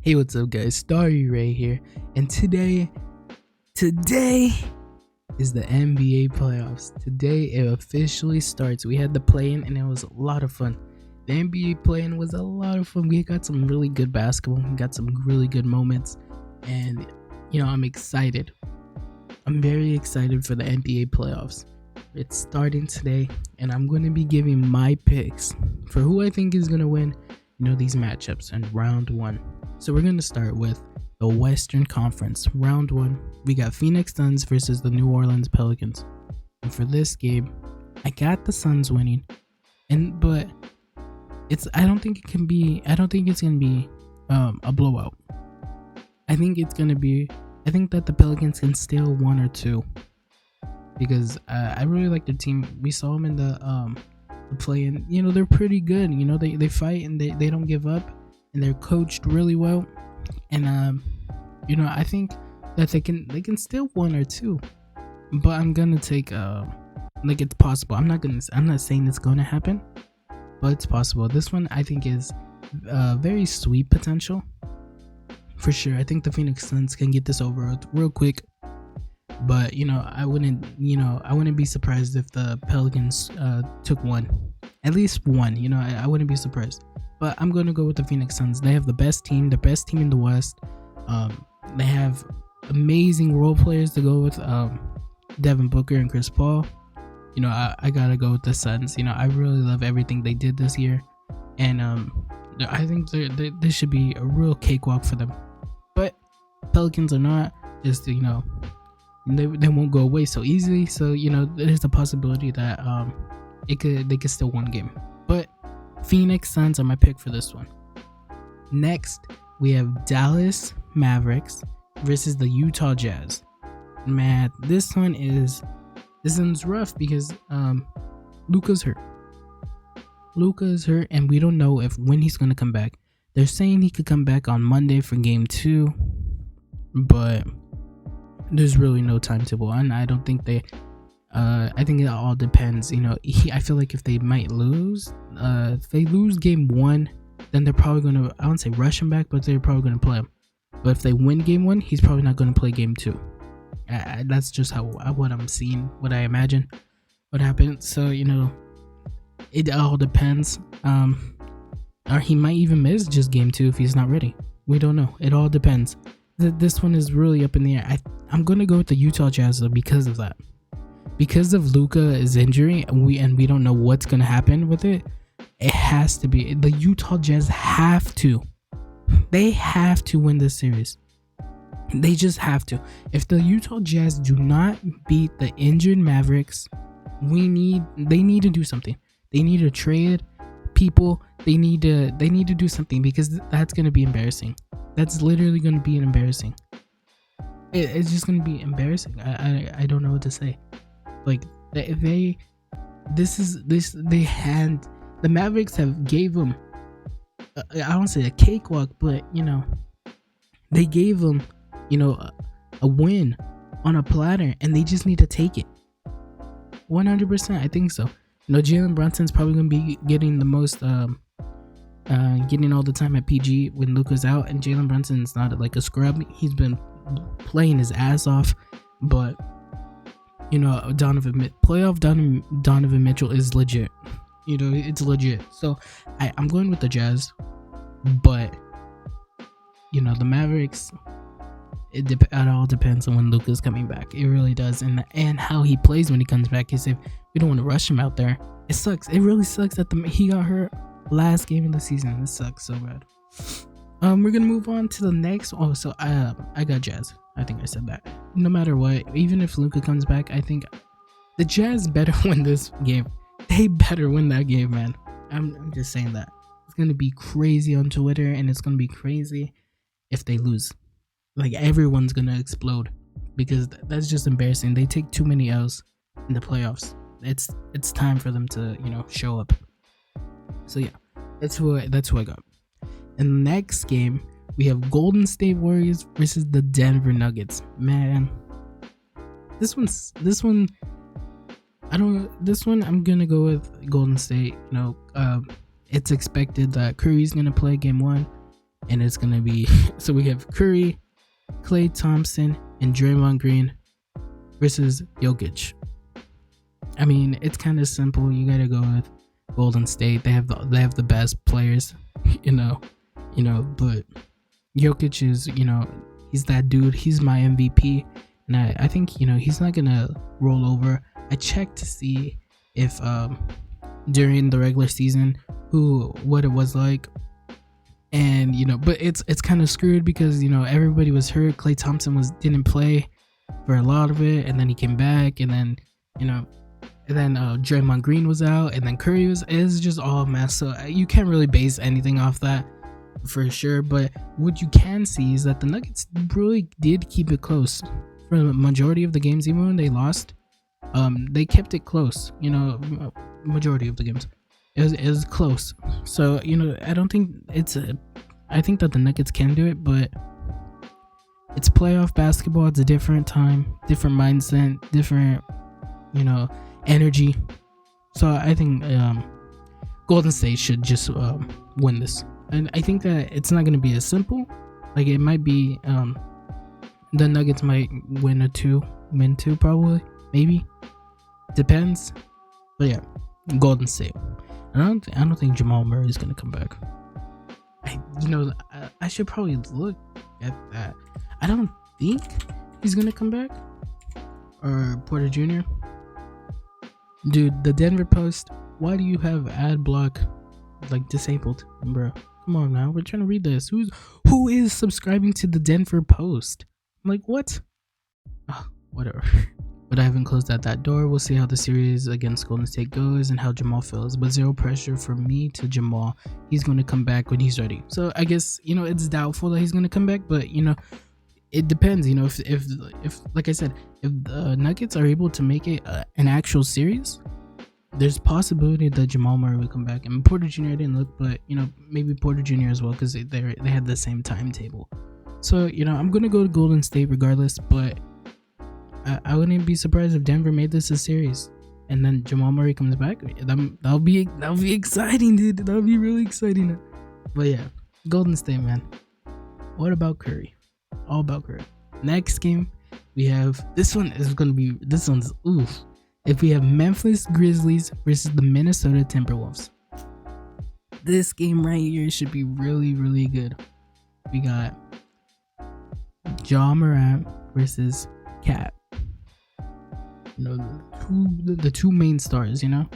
Hey, what's up, guys? Starry Ray here, and today is the NBA playoffs. Today it officially starts. We had the play-in, and it was a lot of fun. The NBA play-in was a lot of fun. We got some really good basketball. We got some really good moments, and I'm excited. I'm very excited for the NBA playoffs. It's starting today, and I'm going to be giving my picks for who I think is going to win, these matchups in round one. So we're going to start with the Western Conference. Round one, we got Phoenix Suns versus the New Orleans Pelicans. And for this game, I got the Suns winning. But I don't think it's going to be a blowout. I think that the Pelicans can steal one or two. Because I really like their team. We saw them in the play-in. They're pretty good. They fight and they don't give up, and they're coached really well. And I think that they can steal one or two. But I'm gonna take it's possible. I'm not saying it's gonna happen, but it's possible. This one I think is very sweet potential for sure. I think the Phoenix Suns can get this over real quick. But I wouldn't be surprised if the Pelicans took one, at least one. I wouldn't be surprised. But I'm gonna go with the Phoenix Suns. They have the best team in the West. They have amazing role players to go with Devin Booker and Chris Paul. I gotta go with the Suns. I really love everything they did this year, and I think this should be a real cakewalk for them. But Pelicans are not just they won't go away so easily. So there's a possibility that they could still win game. But Phoenix Suns are my pick for this one. Next, we have Dallas Mavericks versus the Utah Jazz. Man, this one's rough because Luka's hurt. Luka is hurt, and we don't know when he's gonna come back. They're saying he could come back on Monday for game 2, but there's really no timetable, and I don't think I think it all depends. I feel like if they might lose, if they lose game 1, then they're probably gonna, I won't say rush him back, but they're probably gonna play him. But if they win game 1, he's probably not gonna play game 2. That's just what I'm seeing, what I imagine what happened. So it all depends. Or he might even miss just game 2 if he's not ready. We don't know. It all depends. This one is really up in the air. I'm going to go with the Utah Jazz though, because of that. Because of Luka's injury, and we don't know what's going to happen with it. It has to be. The Utah Jazz have to. They have to win this series. They just have to. If the Utah Jazz do not beat the injured Mavericks, they need to do something. They need to trade people. They need to do something, because that's going to be embarrassing. That's literally going to be embarrassing. It's just going to be embarrassing. I don't know what to say. Like the Mavericks have gave them I don't say a cakewalk, but they gave them a win on a platter, and they just need to take it. 100%, I think so. Jalen Brunson's probably going to be getting the most getting all the time at PG when Luka's out, and Jalen Brunson's not like a scrub. He's been playing his ass off, but Donovan Mitchell is legit. It's legit. So I'm going with the Jazz, but the Mavericks, it all depends on when Luka's coming back. It really does, and how he plays when he comes back. He said we don't want to rush him out there. It sucks. It really sucks that he got hurt last game of the season. It sucks so bad. We're gonna move on to the next. Oh, so I got Jazz. I think I said that. No matter what, even if Luka comes back, I think the Jazz better win this game. They better win that game, man. I'm just saying that. It's gonna be crazy on Twitter, and it's gonna be crazy if they lose. Like, everyone's gonna explode, because that's just embarrassing. They take too many L's in the playoffs. It's time for them to show up. So yeah, that's who I got. In the next game, we have Golden State Warriors versus the Denver Nuggets. Man, this one I'm gonna go with Golden State. It's expected that Curry's gonna play game 1. and it's gonna be so we have Curry, Klay Thompson, and Draymond Green versus Jokic. I mean, it's kind of simple. You gotta go with Golden State. They have the best players, you know, But Jokic is, he's that dude. He's my MVP, and I think he's not gonna roll over. I checked to see if during the regular season what it was like, and but it's kind of screwed because everybody was hurt. Klay Thompson didn't play for a lot of it, and then he came back, and then Draymond Green was out, and then Curry is just all a mess. So you can't really base anything off that for sure. But what you can see is that the Nuggets really did keep it close for the majority of the games, even when they lost. They kept it close. Majority of the games, it was close. So I don't think I think that the Nuggets can do it, but it's playoff basketball. It's a different time, different mindset, different energy. So I think Golden State should just win this, and I think that it's not going to be as simple. Like, it might be the Nuggets might win two probably, maybe, depends. But yeah, Golden State. I don't think Jamal Murray is going to come back. I should probably look at that. I don't think he's going to come back, or Porter Jr. Dude, the Denver Post, why do you have ad block disabled, bro? Come on now, we're trying to read this. Who is subscribing to the Denver Post? I'm like, what? Oh, whatever. But I haven't closed out that door. We'll see how the series against Golden State goes and how Jamal feels. But zero pressure for me to Jamal. He's going to come back when he's ready. So I guess it's doubtful that he's going to come back, but it depends. If like I said, if the Nuggets are able to make it an actual series, there's possibility that Jamal Murray will come back. And Porter Jr. didn't look, but maybe Porter Jr. as well, because they had the same timetable. So I'm gonna go to Golden State regardless, but I wouldn't be surprised if Denver made this a series and then Jamal Murray comes back. That'll be exciting, dude. That'll be really exciting. But yeah, Golden State, man. What about Curry? All about Curry. Next game, we have this one's oof. If we have Memphis Grizzlies versus the Minnesota Timberwolves, this game right here should be really, really good. We got Ja Morant versus Cat. The two main stars, and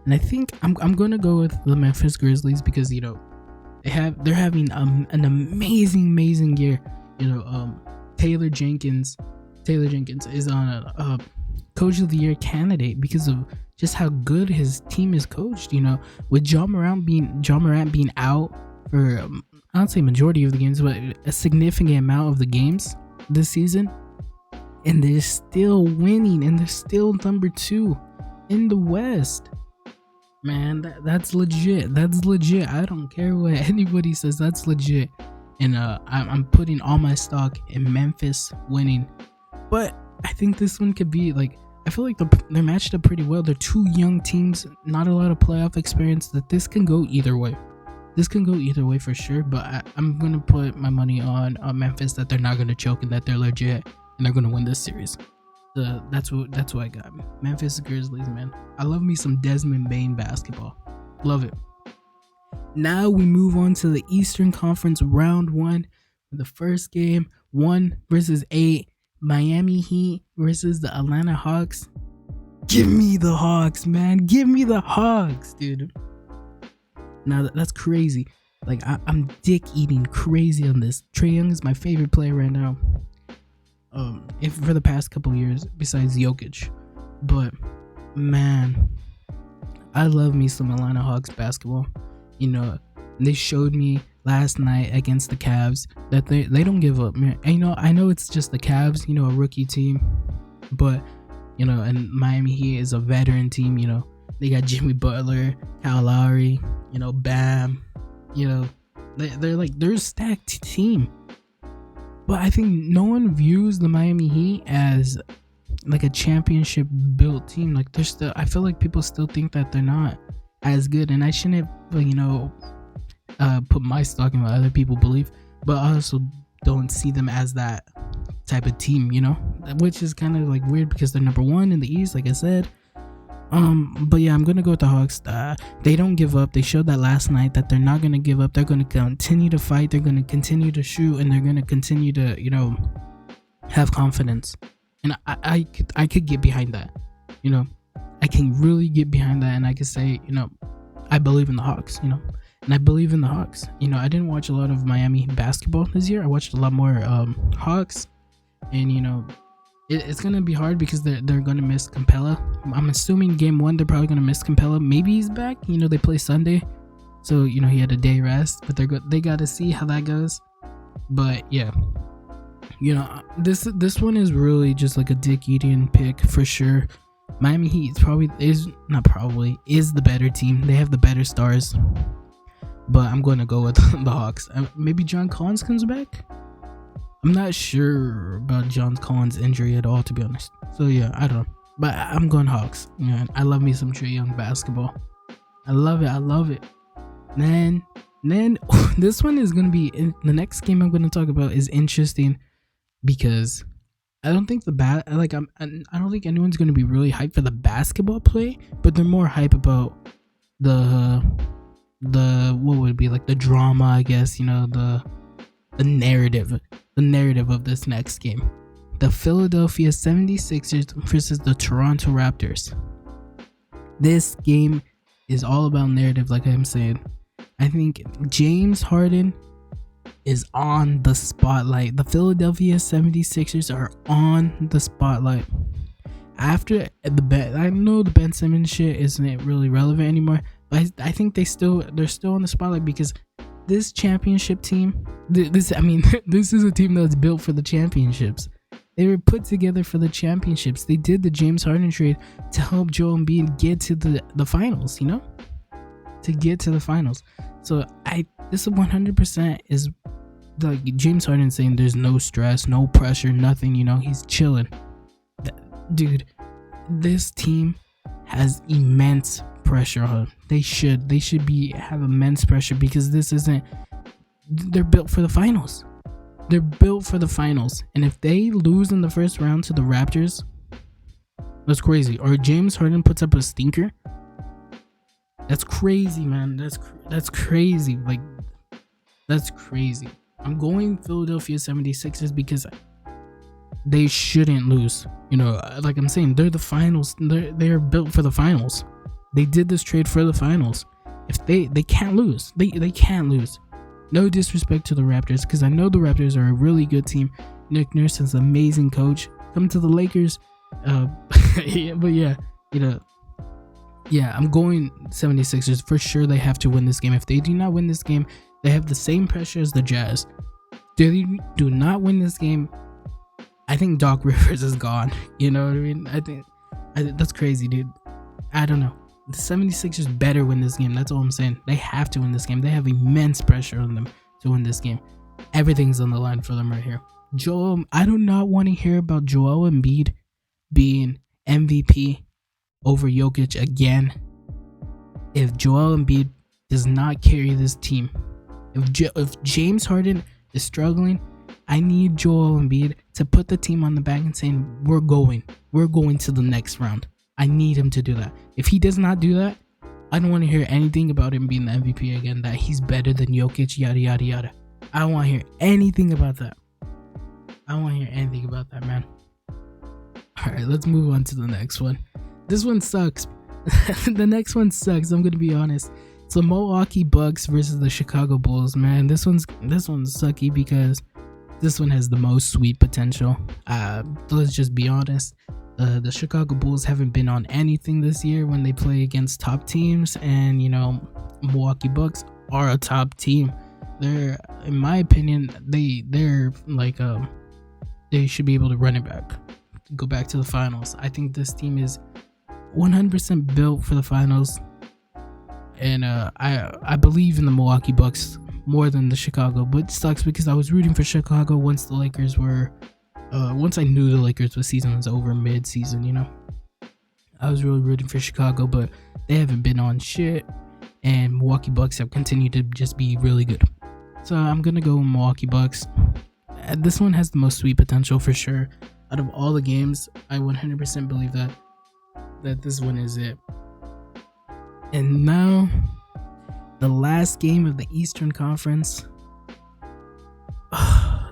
I think I'm gonna go with the Memphis Grizzlies because they're having an amazing year. Taylor Jenkins is on a Coach of the Year candidate because of just how good his team is coached. With Ja Morant being out for I don't say majority of the games, but a significant amount of the games this season, and they're still winning, and they're still number 2 in the West. Man, that's legit. I don't care what anybody says. That's legit. And I'm putting all my stock in Memphis winning. But I think this one could be I feel like they're matched up pretty well. They're two young teams, not a lot of playoff experience. That this can go either way. This can go either way for sure. But I'm gonna put my money on Memphis, that they're not gonna choke and that they're legit and they're gonna win this series. That's what I got. Memphis Grizzlies, man. I love me some Desmond Bane basketball. Love it. Now we move on to the Eastern Conference Round 1. The first game, 1 versus 8. Miami Heat versus the Atlanta Hawks. Give me the Hawks, man. Give me the Hawks, dude. Now that's crazy. I'm dick eating crazy on this. Trae Young is my favorite player right now. If for the past couple years, besides Jokic. But man, I love me some Atlanta Hawks basketball. They showed me last night against the Cavs that they don't give up, man. And, I know it's just the Cavs, a rookie team, but and Miami Heat is a veteran team. They got Jimmy Butler, Kyle Lowry, Bam. They're a stacked team. But I think no one views the Miami Heat as a championship built team. I feel like people still think that they're not as good, and I shouldn't put my stock in what other people believe, but I also don't see them as that type of team, which is kind of like weird because they're number one in the East, like I said. But yeah, I'm gonna go with the Hawks. They don't give up. They showed that last night that they're not gonna give up. They're gonna continue to fight. They're gonna continue to shoot, and they're gonna continue to, have confidence. And I could get behind that. I can really get behind that, and I could say, I believe in the Hawks. And I believe in the Hawks. I didn't watch a lot of Miami basketball this year. I watched a lot more Hawks, and it's gonna be hard because they're gonna miss Capella. I'm assuming game one they're probably gonna miss Capella. Maybe he's back. They play Sunday, so he had a day rest. But they gotta see how that goes. But yeah, this one is really just like a Dick Eaton pick for sure. Miami Heat is the better team. They have the better stars. But I'm gonna go with the Hawks. Maybe John Collins comes back. I'm not sure about John Collins' injury at all, to be honest. So yeah, I don't know. But I'm going Hawks. I love me some Trae Young basketball. I love it. Then this one is gonna be the next game I'm gonna talk about is interesting because I don't think I don't think anyone's gonna be really hyped for the basketball play, but they're more hype about the what would it be, like the drama, I guess, the narrative of this next game. The Philadelphia 76ers versus the Toronto Raptors. This game is all about narrative, like I'm saying. I think James Harden is on the spotlight. The Philadelphia 76ers are on the spotlight. After I know the Ben Simmons shit isn't really relevant anymore, but I think they're still on the spotlight because this championship team, this is a team that's built for the championships. They were put together for the championships. They did the James Harden trade to help Joel Embiid get to the finals, to get to the finals. So this 100% is like James Harden saying there's no stress, no pressure, nothing, he's chilling. Dude, this team has immense pressure on them. They should have immense pressure because they're built for the finals. They're built for the finals. And if they lose in the first round to the Raptors, that's crazy. Or James Harden puts up a stinker, that's crazy, man. That's crazy. Like, that's crazy. I'm going Philadelphia 76ers because they shouldn't lose. Like I'm saying, they're the finals. They're built for the finals. They did this trade for the finals. If they can't lose. They can't lose. No disrespect to the Raptors, because I know the Raptors are a really good team. Nick Nurse is an amazing coach. Come to the Lakers. But yeah, I'm going 76ers. For sure, they have to win this game. If they do not win this game, they have the same pressure as the Jazz. They do not win this game, I think Doc Rivers is gone. You know what I mean? I think that's crazy, dude. I don't know. The 76ers better win this game. That's all I'm saying. They have to win this game. They have immense pressure on them to win this game. Everything's on the line for them right here. I do not want to hear about Joel Embiid being MVP over Jokic again. If Joel Embiid does not carry this team, if James Harden is struggling, I need Joel Embiid to put the team on the back and saying, we're going to the next round. I need him to do that. If he does not do that, I don't want to hear anything about him being the MVP again, that he's better than Jokic, yada, yada, yada. I don't want to hear anything about that. Man. Alright, let's move on to the next one. This one sucks. The next one sucks, I'm going to be honest. It's the Milwaukee Bucks versus the Chicago Bulls, man. This one's sucky because this one has the most sweet potential. Let's just be honest. The Chicago Bulls haven't been on anything this year when they play against top teams, and Milwaukee Bucks are a top team. They're, in my opinion, they're like they should be able to run it back, go back to the finals. I think this team is 100% built for the finals, and I believe in the Milwaukee Bucks more than the Chicago. But it sucks because I was rooting for Chicago once the Lakers were. Once I knew the Lakers' season was over mid-season, I was really rooting for Chicago, but they haven't been on shit. and Milwaukee Bucks have continued to just be really good. So I'm gonna go Milwaukee Bucks. This one has the most sweep potential for sure. Out of all the games, I 100% believe that this one is it. And now, the last game of the Eastern Conference.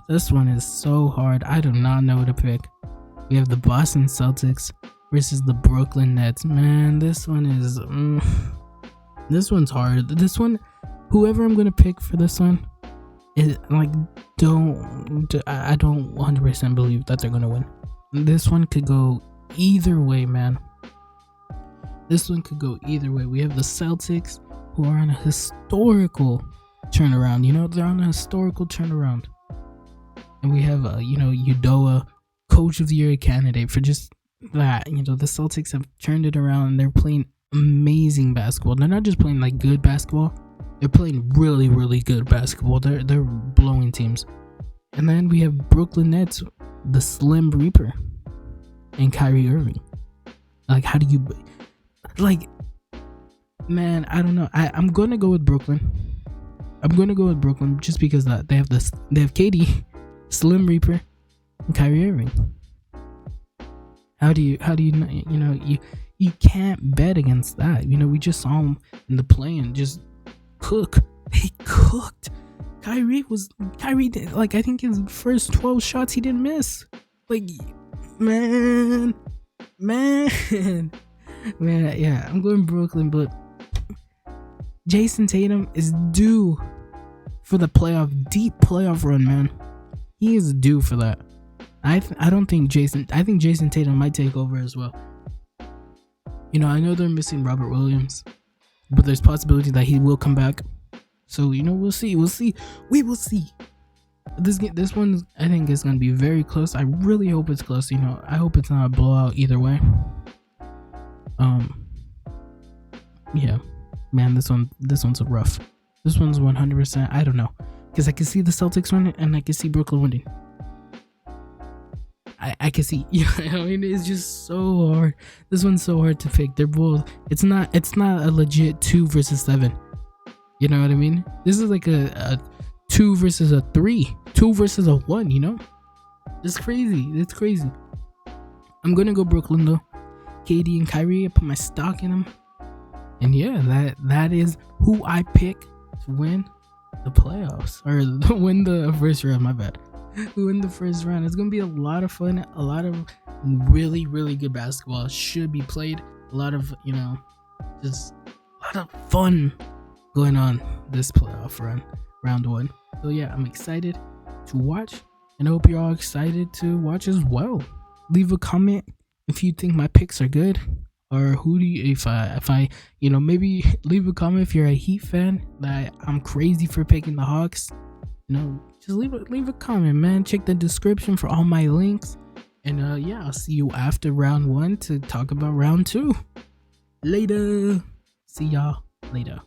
This one is so hard. I do not know what to pick. We have the Boston Celtics versus the Brooklyn Nets. Man, this one is... this one's hard. This one, whoever I'm gonna pick for this one, is like, I don't 100% believe that they're gonna win. This one could go either way, man. This one could go either way. We have the Celtics, who are on a historical turnaround. You know, they're on a historical turnaround. And we have, Udoa, Coach of the Year candidate for just that. You know, the Celtics have turned it around and they're playing amazing basketball. They're not just playing like good basketball. They're playing really, really good basketball. They're blowing teams. And then we have Brooklyn Nets, the Slim Reaper, and Kyrie Irving. Like, how do you... Like, man, I don't know. I'm going to go with Brooklyn. I'm going to go with Brooklyn just because they have KD, Slim Reaper, and Kyrie Irving. How do you you can't bet against that. You know, we just saw him in the play-in just cook. He cooked. Kyrie did, like, I think his first 12 shots he didn't miss. Like, man, yeah, I'm going Brooklyn, but Jason Tatum is due for the deep playoff run, man. He is due for that. I think Jason Tatum might take over as well. You know, I know they're missing Robert Williams, but there's possibility that he will come back. So, you know, we'll see. We will see. This one, I think, is going to be very close. I really hope it's close. You know, I hope it's not a blowout either way. Yeah, man, this one's rough. This one's 100%. I don't know, because I can see the Celtics winning and I can see Brooklyn winning. I can see. Yeah, I mean, it's just so hard. This one's so hard to pick. They're both. It's not a legit 2 versus 7. You know what I mean? This is like a 2 versus a 3, 2 versus a 1. You know, it's crazy. It's crazy. I'm gonna go Brooklyn though. KD and Kyrie, I put my stock in them. And yeah, that is who I pick to win the playoffs, or win the first round. My bad. Win the first round. It's gonna be a lot of fun. A lot of really, really good basketball should be played. A lot of, just a lot of fun going on this playoff run, round 1. So yeah, I'm excited to watch, and I hope you're all excited to watch as well. Leave a comment if you think my picks are good, or if I maybe leave a comment if you're a Heat fan that I'm crazy for picking the Hawks. Just leave a comment, man. Check the description for all my links, and I'll see you after round 1 to talk about round 2. Later. See y'all later.